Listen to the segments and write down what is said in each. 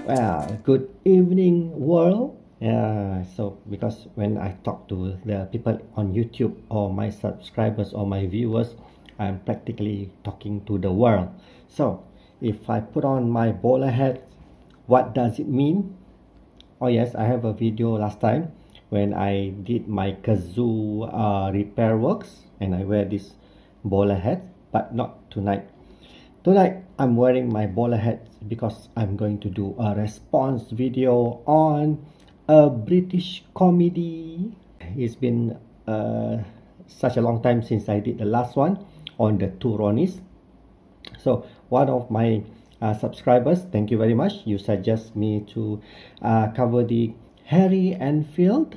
Well, good evening, world. So because when I talk to the people on YouTube or my subscribers or my viewers, I'm practically talking to the world. So if I put on my bowler hat, what does it mean? Oh yes, I have a video last time when I did my kazoo repair works and I wear this bowler hat, but not tonight. Tonight, I'm wearing my bowler hat because I'm going to do a response video on a British comedy. It's been such a long time since I did the last one on the two Ronnies. So, one of my subscribers, thank you very much. You suggest me to cover the Harry Enfield,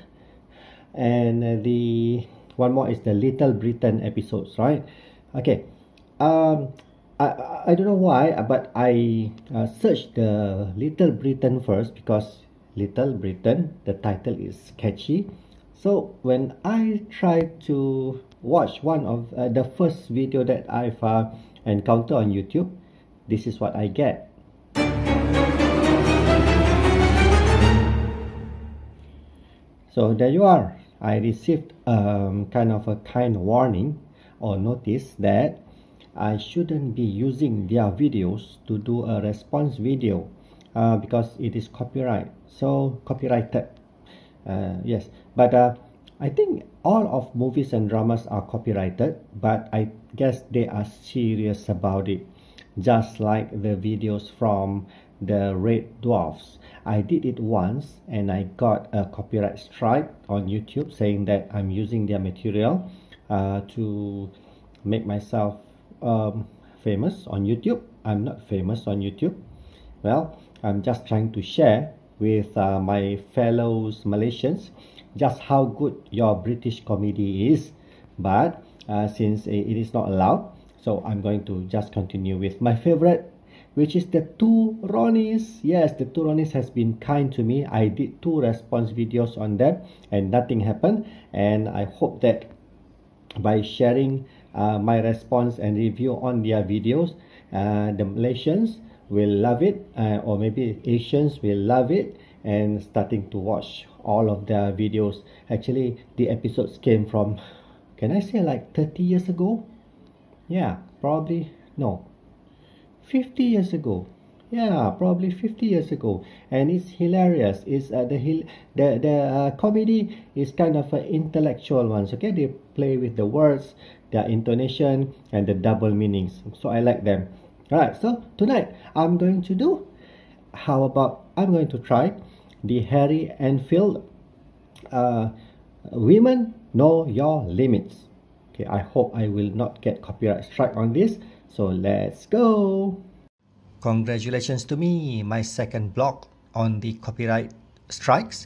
and the one more is the Little Britain episodes, right? Okay. Um, I don't know why, but I searched the Little Britain first because Little Britain, the title is catchy. So when I tried to watch one of the first video that I've encountered on YouTube, this is what I get. So there you are. I received kind of a kind warning or notice that I shouldn't be using their videos to do a response video because it is copyright. So copyrighted. Yes, but I think all of movies and dramas are copyrighted, but I guess they are serious about it. Just like the videos from the Red Dwarfs. I did it once and I got a copyright strike on YouTube saying that I'm using their material to make myself famous on YouTube. I'm not famous on YouTube. Well, I'm just trying to share with my fellow Malaysians just how good your British comedy is. But since it is not allowed, so I'm going to just continue with my favorite, which is the two Ronnies. Yes, the two Ronnies has been kind to me. I did two response videos on them and nothing happened. And I hope that by sharing my response and review on their videos, the Malaysians will love it, or maybe Asians will love it and starting to watch all of their videos. Actually, the episodes came from, can I say, like 30 years ago? Yeah, probably, no, 50 years ago. Yeah, probably 50 years ago. And it's hilarious. It's the comedy is kind of intellectual ones. Okay, they play with the words, their intonation, and the double meanings. So I like them. All right. So tonight I'm going to do. How about I'm going to try the Harry Enfield. Uh, Women know your limits. Okay, I hope I will not get copyright strike on this. So let's go. Congratulations to me, my second blog on the copyright strikes.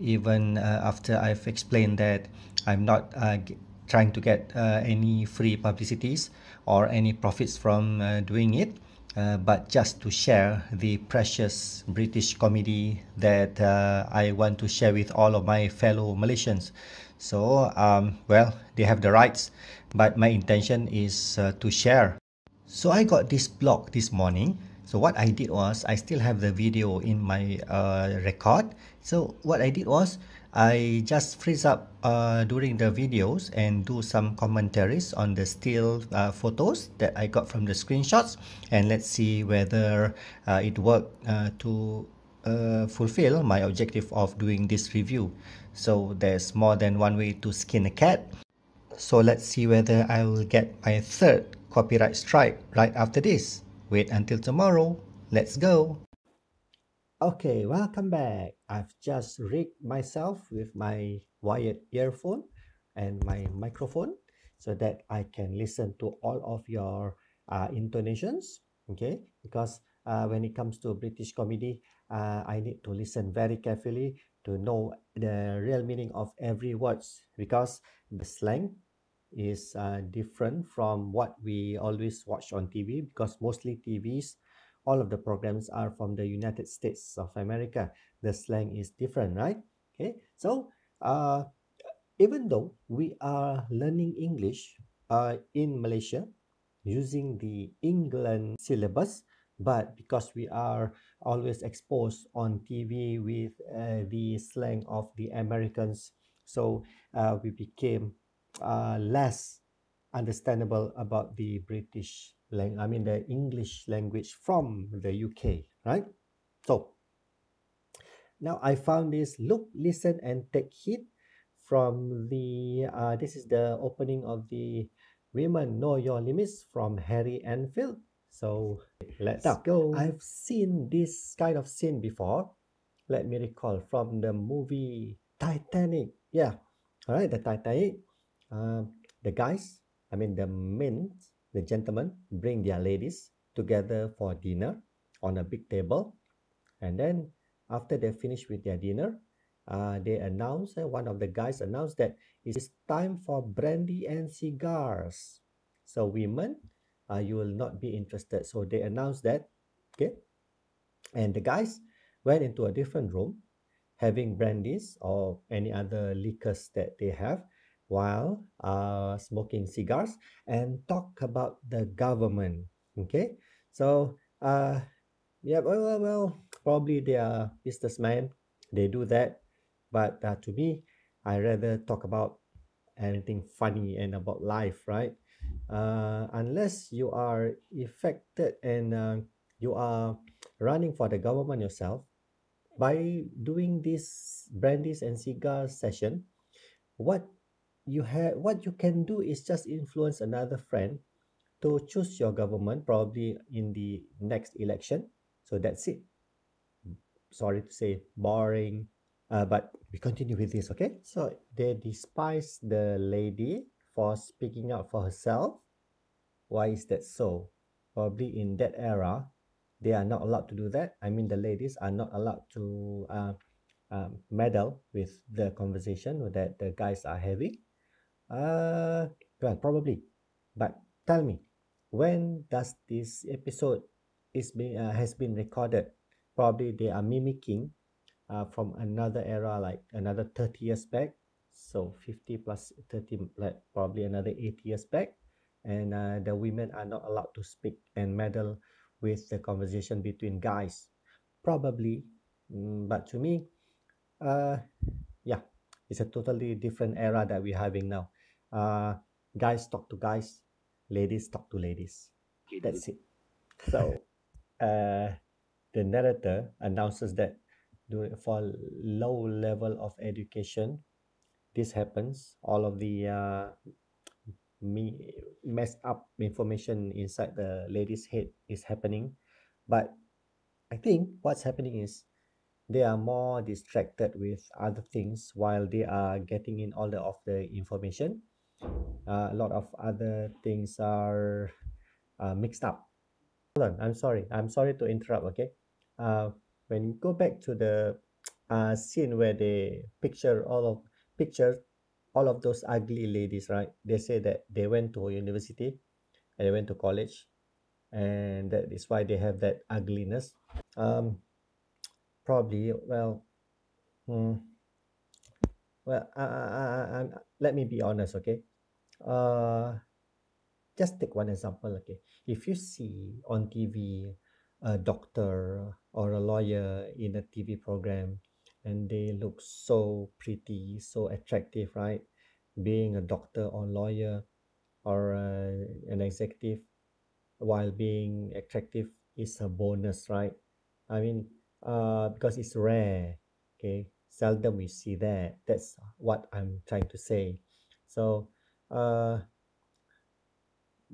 Even after I've explained that I'm not trying to get any free publicities or any profits from doing it, but just to share the precious British comedy that I want to share with all of my fellow Malaysians. So, well, they have the rights, but my intention is to share. So I got this blog this morning. So what I did was I still have the video in my record. So what I did was I just freeze up during the videos and do some commentaries on the still photos that I got from the screenshots, and let's see whether it worked to fulfill my objective of doing this review. So there's more than one way to skin a cat. So let's see whether I will get my third copyright strike right after this. Wait until tomorrow. Let's go. Okay, welcome back. I've just rigged myself with my wired earphone and my microphone so that I can listen to all of your intonations. Okay, because when it comes to British comedy, I need to listen very carefully to know the real meaning of every words, because the slang is different from what we always watch on TV, because mostly TVs, all of the programs are from the United States of America. The slang is different, right? Okay, so even though we are learning English in Malaysia using the England syllabus, But because we are always exposed on TV with the slang of the Americans, so we became less understandable about the British language, I mean the English language from the UK, right? So now I found this look, listen, and take heed from the this is the opening of the Women Know Your Limits from Harry Enfield. So let's go. I've seen this kind of scene before. Let me recall from the movie Titanic. Yeah, all right, the Titanic. The guys, I mean the men, the gentlemen, bring their ladies together for dinner on a big table, and then after they finish with their dinner, they announce, one of the guys announced that it's time for brandy and cigars. So women, you will not be interested. So they announced that, okay? And the guys went into a different room having brandies or any other liquors that they have while smoking cigars and talk about the government, okay? So yeah, probably they are businessmen. They do that. But to me, I rather talk about anything funny and about life, right? Unless you are affected and you are running for the government yourself, by doing this brandies and cigars session, what what you can do is just influence another friend to choose your government probably in the next election. So that's it. Sorry to say, boring. But we continue with this, okay? So they despise the lady for speaking up for herself. Why is that so? Probably in that era, they are not allowed to do that. I mean, the ladies are not allowed to meddle with the conversation that the guys are having. Well, probably. But tell me, when does this episode has been recorded? Probably they are mimicking from another era, like another 30 years back. So 50 plus 30, like probably another 80 years back. And the women are not allowed to speak and meddle with the conversation between guys. Probably. But to me, uh, yeah, it's a totally different era that we're having now. Uh, Guys talk to guys, ladies talk to ladies. That's it. So the narrator announces that for low level of education, this happens. All of the messed up information inside the lady's head is happening, but I think what's happening is they are more distracted with other things while they are getting in all of the information. A lot of other things are mixed up. Hold on, I'm sorry to interrupt, okay? When you go back to the scene where they picture all of those ugly ladies, right? They say that they went to university and they went to college, and that is why they have that ugliness. um Probably, well, hmm, well, let me be honest, okay? uh just take one example, okay? If you see on TV a doctor or a lawyer in a TV program and they look so pretty, so attractive, right? Being a doctor or lawyer or an executive while being attractive is a bonus, right? I mean, because it's rare, okay? Seldom we see that. That's what I'm trying to say. So,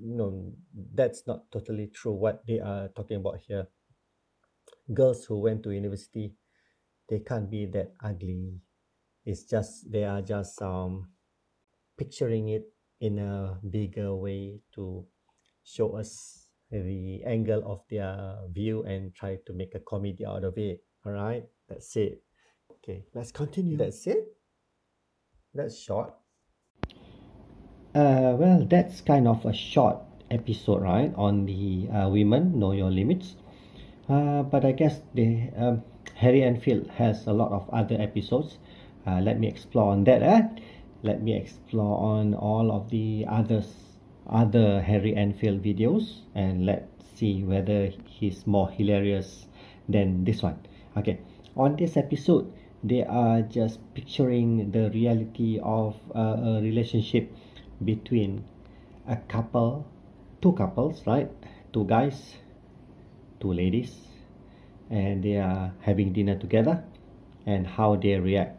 no, that's not totally true what they are talking about here. Girls who went to university, they can't be that ugly. It's just they are just picturing it in a bigger way to show us the angle of their view and try to make a comedy out of it. All right, that's it. Okay, let's continue. That's it. That's short. Well, that's kind of a short episode, right, on the Women Know Your Limits. But I guess the Harry Enfield has a lot of other episodes. Let me explore on that. Let me explore on all of the other Harry Enfield videos, and let's see whether he's more hilarious than this one. Okay, on this episode, they are just picturing the reality of a relationship between a couple, two couples, right? Two guys, two ladies, and they are having dinner together, and how they react.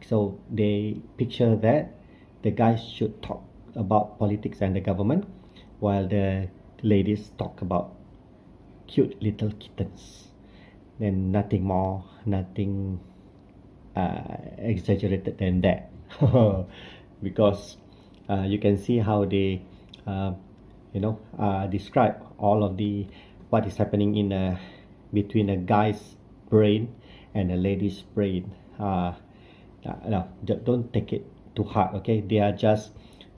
So they picture that the guys should talk about politics and the government, while the ladies talk about cute little kittens. Then nothing more, nothing exaggerated than that. Because you can see how they describe all of the what is happening in between a guy's brain and a lady's brain. No, don't take it too hard, okay? They are just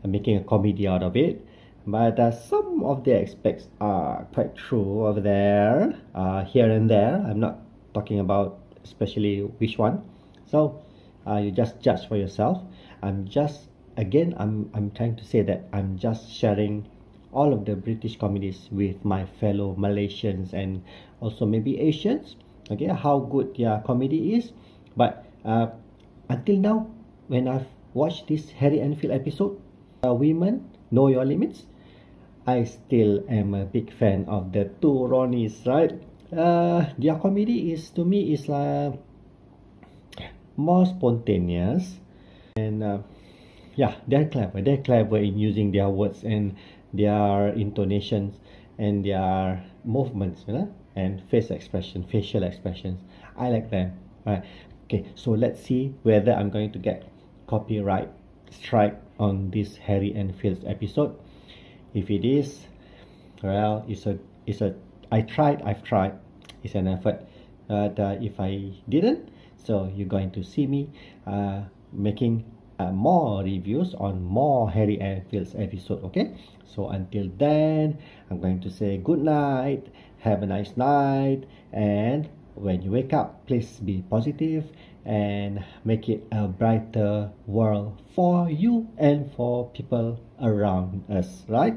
making a comedy out of it, but some of the aspects are quite true over there, here and there. I'm not talking about especially which one, so you just judge for yourself. I'm trying to say that I'm just sharing all of the British comedies with my fellow Malaysians and also maybe Asians, okay, how good their comedy is. But until now, when I've watched this Harry Enfield episode, Women Know Your Limits, I still am a big fan of the two Ronnies, right? Their comedy is, to me, is more spontaneous, and yeah, they're clever in using their words and their intonations and their movements, and facial expressions. I like them. Right. Okay, so let's see whether I'm going to get copyright strike on this Harry Enfield's episode. If it is, well, I've tried. It's an effort. But if I didn't, so you're going to see me making more reviews on more Harry Enfield's episode. Okay, so until then, I'm going to say good night, have a nice night, and when you wake up, please be positive and make it a brighter world for you and for people around us, right?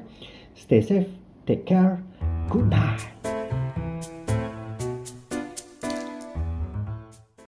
Stay safe, take care, good night.